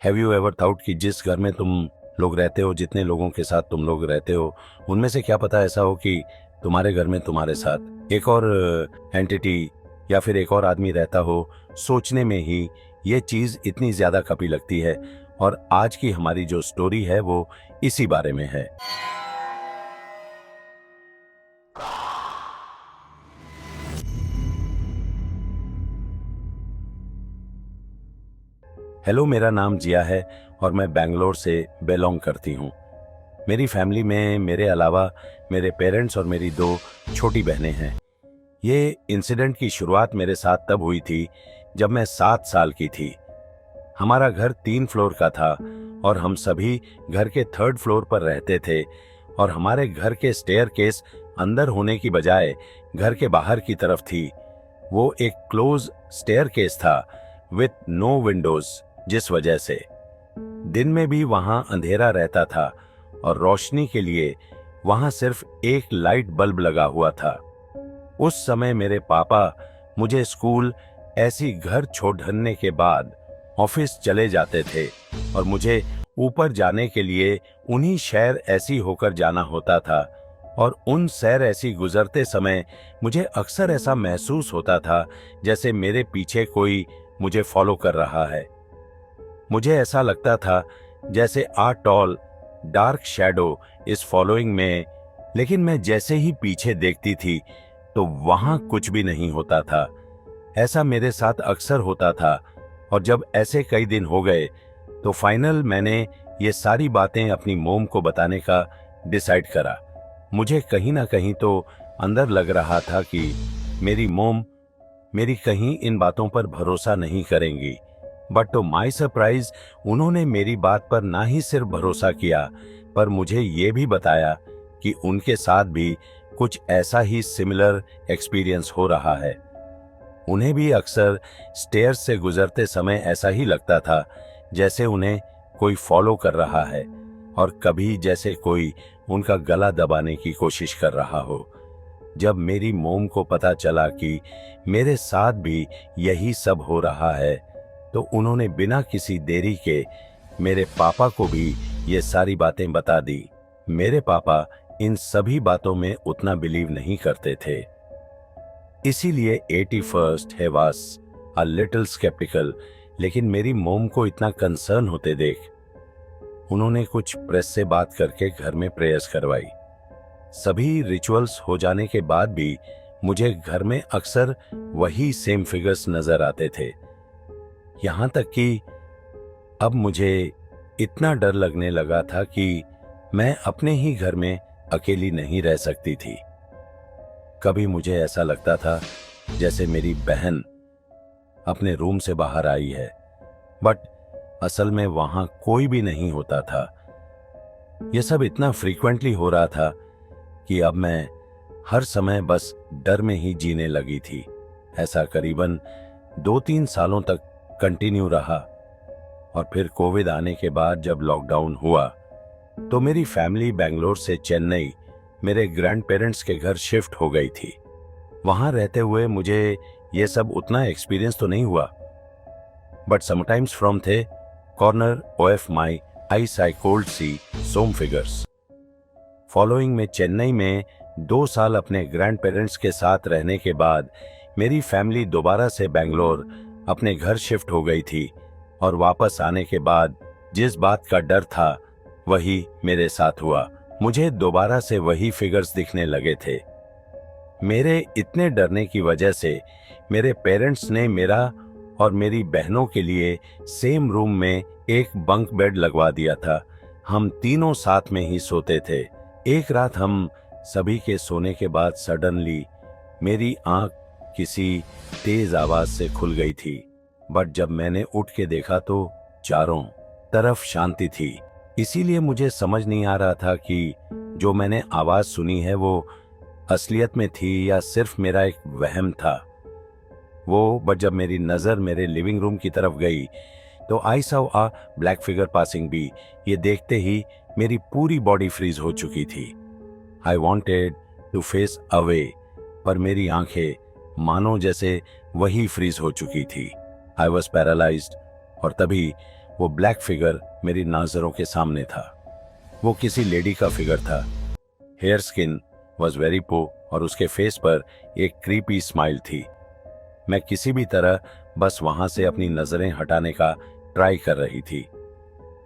Have you ever thought कि जिस घर में तुम लोग रहते हो, जितने लोगों के साथ तुम लोग रहते हो, उनमें से क्या पता ऐसा हो कि तुम्हारे घर में तुम्हारे साथ एक और एंटिटी या फिर एक और आदमी रहता हो। सोचने में ही ये चीज इतनी ज्यादा कपी लगती है। और आज की हमारी जो स्टोरी है वो इसी बारे में है। हेलो, मेरा नाम जिया है और मैं बेंगलोर से बिलोंग करती हूँ। मेरी फैमिली में मेरे अलावा मेरे पेरेंट्स और मेरी 2 छोटी बहनें हैं। ये इंसिडेंट की शुरुआत मेरे साथ तब हुई थी जब मैं 7 साल की थी। हमारा घर 3 फ्लोर का था और हम सभी घर के 3rd फ्लोर पर रहते थे। और हमारे घर के स्टेयरकेस अंदर होने की बजाय घर के बाहर की तरफ थी। वो एक क्लोज स्टेयरकेस था विथ नो विंडोज, जिस वजह से दिन में भी वहां अंधेरा रहता था और रोशनी के लिए वहां सिर्फ एक लाइट बल्ब लगा हुआ था। उस समय मेरे पापा मुझे स्कूल ऐसी घर छोड़ने के बाद ऑफिस चले जाते थे और मुझे ऊपर जाने के लिए उन्हीं शहर ऐसी होकर जाना होता था। और उन सैर ऐसी गुजरते समय मुझे अक्सर ऐसा महसूस होता था जैसे मेरे पीछे कोई मुझे फॉलो कर रहा है। मुझे ऐसा लगता था जैसे a tall dark shadow is following me. लेकिन मैं जैसे ही पीछे देखती थी तो वहां कुछ भी नहीं होता था। ऐसा मेरे साथ अक्सर होता था। और जब ऐसे कई दिन हो गए तो फाइनल मैंने ये सारी बातें अपनी मोम को बताने का डिसाइड करा। मुझे कहीं ना कहीं तो अंदर लग रहा था कि मेरी मोम मेरी कहीं इन बातों पर भरोसा नहीं करेंगी। बट टू माई सरप्राइज उन्होंने मेरी बात पर ना ही सिर्फ भरोसा किया पर मुझे ये भी बताया कि उनके साथ भी कुछ ऐसा ही सिमिलर एक्सपीरियंस हो रहा है। उन्हें भी अक्सर स्टेयर्स से गुजरते समय ऐसा ही लगता था जैसे उन्हें कोई फॉलो कर रहा है और कभी जैसे कोई उनका गला दबाने की कोशिश कर रहा हो। जब मेरी मोम को पता चला कि मेरे साथ भी यही सब हो रहा है तो उन्होंने बिना किसी देरी के मेरे पापा को भी ये सारी बातें बता दी। मेरे पापा इन सभी बातों में उतना बिलीव नहीं करते थे, इसीलिए 81st है वाज अ लिटिल स्केप्टिकल। लेकिन मेरी मोम को इतना कंसर्न होते देख उन्होंने कुछ प्रेस से बात करके घर में प्रेयर्स करवाई। सभी रिचुअल्स हो जाने के बाद भी मुझे घर में अक्सर वही सेम फिगर्स नजर आते थे। यहां तक कि अब मुझे इतना डर लगने लगा था कि मैं अपने ही घर में अकेली नहीं रह सकती थी। कभी मुझे ऐसा लगता था जैसे मेरी बहन अपने रूम से बाहर आई है, बट असल में वहां कोई भी नहीं होता था। यह सब इतना फ्रीक्वेंटली हो रहा था कि अब मैं हर समय बस डर में ही जीने लगी थी। ऐसा करीबन 2-3 सालों तक कंटिन्यू रहा। और फिर कोविड आने के बाद जब लॉकडाउन हुआ तो मेरी फैमिली बेंगलोर से चेन्नई मेरे ग्रैंड पेरेंट्स के घर शिफ्ट हो गई थी। वहां रहते हुए मुझे ये सब उतना एक्सपीरियंस तो नहीं हुआ, but sometimes from the corner of my eyes I could see some figures. Following में चेन्नई में 2 साल अपने ग्रैंड पेरेंट्स के साथ रहने के बाद मेरी फैमिली दोबारा से बेंगलोर अपने घर शिफ्ट हो गई थी। और वापस आने के बाद जिस बात का डर था वही मेरे साथ हुआ। मुझे दोबारा से वही फिगर्स दिखने लगे थे। मेरे इतने डरने की वजह से मेरे पेरेंट्स ने मेरा और मेरी बहनों के लिए सेम रूम में एक बंक बेड लगवा दिया था। हम तीनों साथ में ही सोते थे। एक रात हम सभी के सोने के बाद सडनली मेरी आंख किसी तेज आवाज से खुल गई थी। बट जब मैंने उठ के देखा तो चारों तरफ शांति थी। इसीलिए मुझे समझ नहीं आ रहा था कि जो मैंने आवाज सुनी है वो असलियत में थी या सिर्फ मेरा एक वहम था। बट जब मेरी नजर मेरे लिविंग रूम की तरफ गई तो I saw a black figure passing by. ये देखते ही मेरी पूरी बॉडी फ्रीज हो चुकी थी। I wanted to face away, पर मेरी आंखें मानो जैसे वही फ्रीज हो चुकी थी। I was paralysed. और तभी वो ब्लैक फिगर मेरी नजरों के सामने था। वो किसी लेडी का फिगर था। हेयर स्किन वॉज वेरी पो और उसके फेस पर एक क्रीपी स्माइल थी। मैं किसी भी तरह बस वहां से अपनी नजरें हटाने का ट्राई कर रही थी।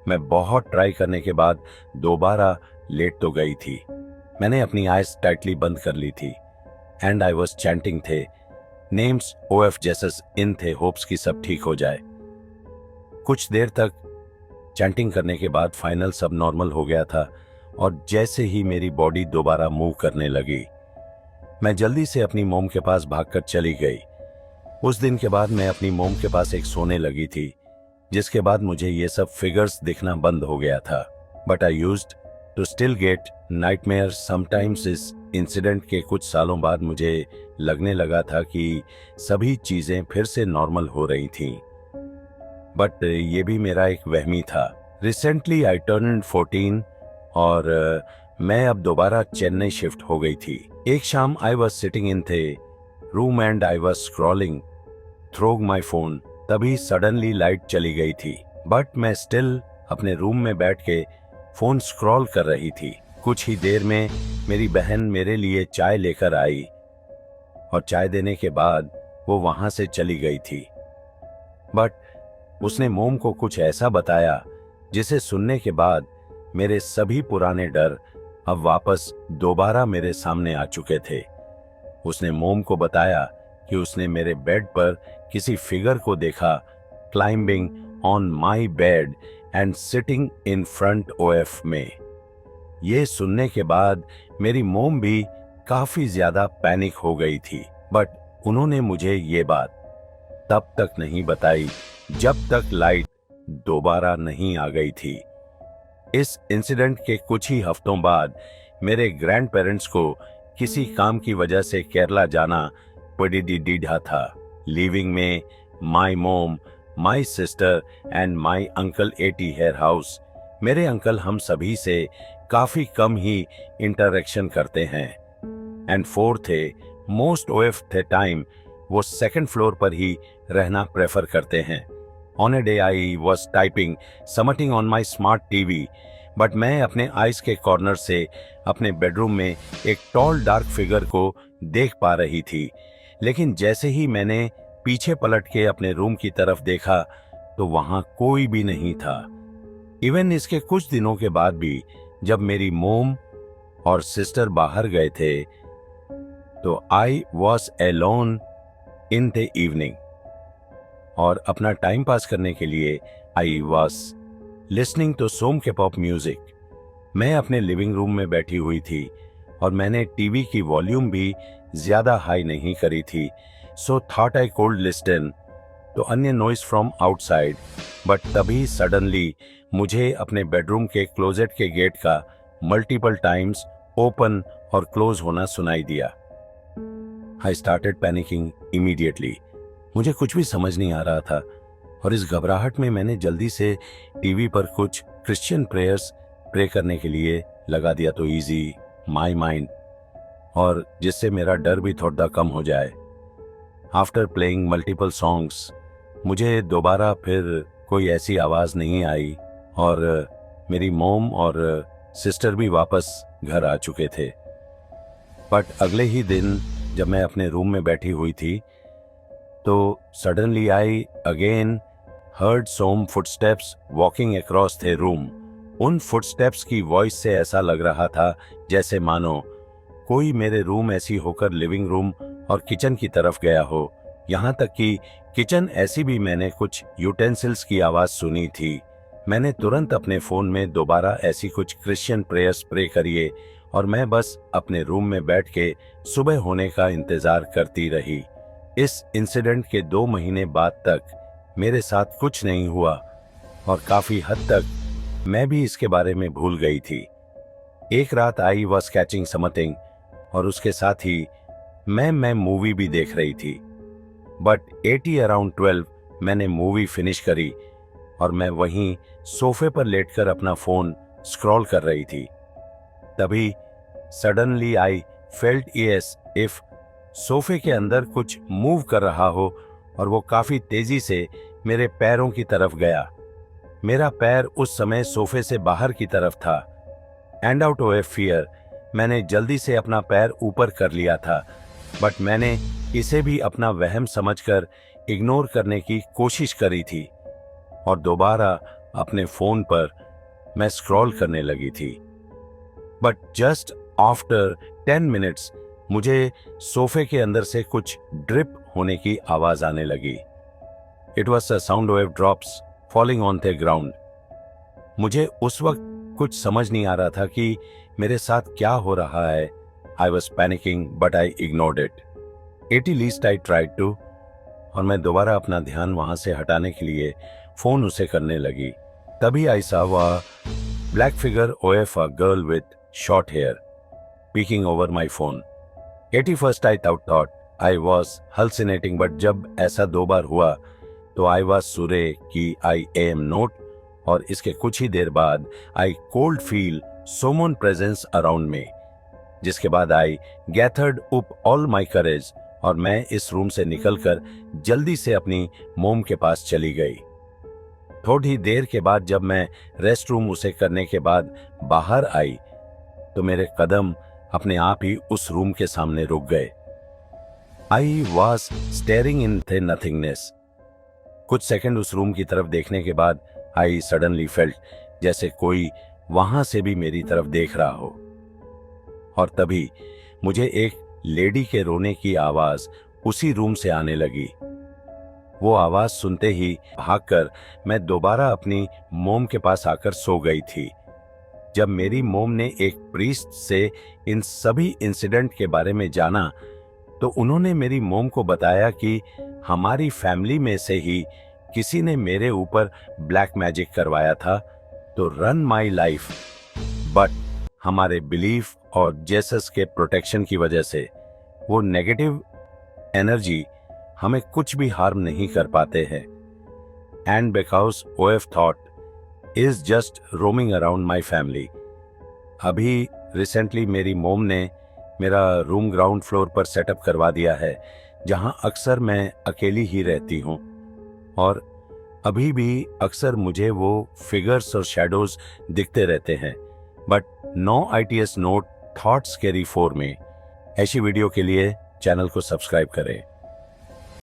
मैं बहुत ट्राई करने के बाद दोबारा लेट तो गई थी। मैंने अपनी आईज टाइटली बंद कर ली थी एंड आई वॉज चैंटिंग थे नेम्स ओएफ जेसस इन थे होप्स की सब ठीक हो जाए। कुछ देर तक चैंटिंग करने के बाद फाइनल सब नॉर्मल हो गया था और जैसे ही मेरी बॉडी दोबारा मूव करने लगी, मैं जल्दी से अपनी मोम के पास भागकर चली गई। उस दिन के बाद मैं अपनी मोम के पास एक सोने लगी थी, जिसके बाद मुझे ये सब फिगर्स दिखना बंद हो गया था। But I used to still get nightmare sometimes. इस इंसिडेंट के कुछ सालों बाद मुझे लगने लगा था कि सभी चीजें फिर से नॉर्मल हो रही थीं। बट ये भी मेरा एक वहमी था। रिसेंटली आई टर्न्ड 14 और मैं अब दोबारा चेन्नई शिफ्ट हो गई थी। एक शाम आई वॉज सिटिंग इन थे room and I was scrolling through my phone. तभी सडनली लाइट चली गई थी, बट मैं स्टिल अपने रूम में बैठ के फोन स्क्रॉल कर रही थी। कुछ ही देर में मेरी बहन मेरे लिए चाय लेकर आई और चाय देने के बाद वो वहां से चली गई थी। बट उसने मोम को कुछ ऐसा बताया जिसे सुनने के बाद मेरे सभी पुराने डर अब वापस दोबारा मेरे सामने आ चुके थे। उसने मोम को बताया कि उसने मेरे बेड पर किसी फिगर को देखा climbing on my bed and sitting in front of में। ये सुनने के बाद मेरी मोम भी काफी ज्यादा पैनिक हो गई थी। बट उन्होंने मुझे ये बात तब तक नहीं बताई जब तक लाइट दोबारा नहीं आ गई थी। इस इंसिडेंट के कुछ ही हफ्तों बाद मेरे ग्रैंड पेरेंट्स को किसी काम की वजह से केरला जाना पड़ीडा था। लिविंग में my mom, my sister and my uncle 80 here house. मेरे अंकल हम सभी से काफी कम ही इंटरेक्शन करते हैं एंड फोर्थ थे मोस्ट ऑफ द टाइम वो सेकंड फ्लोर पर ही रहना प्रेफर करते हैं। On a day I was typing something on my smart TV, but मैं अपने आईज के कॉर्नर से अपने बेडरूम में एक टॉल डार्क फिगर को देख पा रही थी। लेकिन जैसे ही मैंने पीछे पलट के अपने रूम की तरफ देखा तो वहां कोई भी नहीं था। इवन इसके कुछ दिनों के बाद भी जब मेरी मोम और सिस्टर बाहर गए थे तो I was alone in the evening और अपना टाइम पास करने के लिए आई वॉज लिसनिंग टू सोम के पॉप म्यूजिक। मैं अपने लिविंग रूम में बैठी हुई थी और मैंने टीवी की वॉल्यूम भी ज्यादा हाई नहीं करी थी, so thought I could listen to अन्य नॉइज फ्रॉम आउटसाइड। बट तभी सडनली मुझे अपने बेडरूम के क्लोजेट के गेट का मल्टीपल टाइम्स ओपन और क्लोज होना सुनाई दिया। I started panicking immediately. मुझे कुछ भी समझ नहीं आ रहा था और इस घबराहट में मैंने जल्दी से टीवी पर कुछ क्रिश्चियन प्रेयर्स प्रे करने के लिए लगा दिया तो इजी माई माइंड, और जिससे मेरा डर भी थोड़ा कम हो जाए। आफ्टर प्लेइंग मल्टीपल सॉन्ग्स मुझे दोबारा फिर कोई ऐसी आवाज नहीं आई और मेरी मोम और सिस्टर भी वापस घर आ चुके थे। बट अगले ही दिन जब मैं अपने रूम में बैठी हुई थी तो suddenly I again heard some footsteps walking across the room. उन फुटस्टेप्स की वॉइस से ऐसा लग रहा था जैसे मानो कोई मेरे रूम ऐसी होकर लिविंग रूम और किचन की तरफ गया हो। यहाँ तक कि किचन ऐसी भी मैंने कुछ यूटेंसिल्स की आवाज सुनी थी। मैंने तुरंत अपने फोन में दोबारा ऐसी कुछ क्रिश्चियन प्रेयर्स प्रे करिए और मैं बस अपने रूम में बैठ के सुबह होने का इंतजार करती रही। इस इंसिडेंट के 2 महीने बाद तक मेरे साथ कुछ नहीं हुआ और काफी हद तक मैं भी इसके बारे में भूल गई थी। एक रात आई वॉज कैचिंग समथिंग और उसके साथ ही मैं मूवी भी देख रही थी। बट 80 अराउंड 12 मैंने मूवी फिनिश करी और मैं वहीं सोफे पर लेटकर अपना फोन स्क्रॉल कर रही थी। तभी suddenly I felt as if सोफे के अंदर कुछ मूव कर रहा हो और वो काफी तेजी से मेरे पैरों की तरफ गया। मेरा पैर उस समय सोफे से बाहर की तरफ था। एंड आउट ऑफ फियर मैंने जल्दी से अपना पैर ऊपर कर लिया था, बट मैंने इसे भी अपना वहम समझकर इग्नोर करने की कोशिश करी थी और दोबारा अपने फोन पर मैं स्क्रॉल करने लगी थी। बट जस्ट आफ्टर 10 मिनट्स मुझे सोफे के अंदर से कुछ ड्रिप होने की आवाज आने लगी। It was a sound of drops falling on the ground. मुझे उस वक्त कुछ समझ नहीं आ रहा था कि मेरे साथ क्या हो रहा है। I was panicking but I ignored it. At least I tried to. और मैं दोबारा अपना ध्यान वहां से हटाने के लिए फोन उसे करने लगी। तभी आई saw a black figure of a girl with short hair peeking over my phone. At first I thought I was hallucinating, but जब ऐसा 2 बार हुआ तो I was sure कि I am not, और इसके कुछ ही देर बाद I could feel someone presence around me, जिसके बाद I gathered up all my courage और मैं इस रूम से निकलकर जल्दी से अपनी मोम के पास चली गई। थोड़ी देर के बाद जब मैं रेस्ट रूम उसे करने के बाद बाहर आई तो मेरे कदम अपने आप ही उस रूम के सामने रुक गए। I was staring in the nothingness. कुछ सेकंड उस रूम की तरफ देखने के बाद आई सडनली फेल्ट जैसे कोई वहां से भी मेरी तरफ देख रहा हो। और तभी मुझे एक लेडी के रोने की आवाज उसी रूम से आने लगी। वो आवाज सुनते ही भागकर मैं दोबारा अपनी मोम के पास आकर सो गई थी। जब मेरी मोम ने एक प्रीस्ट से इन सभी इंसिडेंट के बारे में जाना तो उन्होंने मेरी मोम को बताया कि हमारी फैमिली में से ही किसी ने मेरे ऊपर ब्लैक मैजिक करवाया था तो रन माई लाइफ, बट हमारे बिलीफ और जेसस के प्रोटेक्शन की वजह से वो नेगेटिव एनर्जी हमें कुछ भी हार्म नहीं कर पाते हैं। And because OF thought is just roaming around my family. अभी रिसेंटली मेरी मोम ने मेरा रूम ग्राउंड फ्लोर पर सेटअप करवा दिया है जहां अक्सर मैं अकेली ही रहती हूं, और अभी भी अक्सर मुझे वो फिगर्स और शैडोज दिखते रहते हैं, but no ITS not that's scary for me. ऐसी वीडियो के लिए चैनल को सब्सक्राइब करें।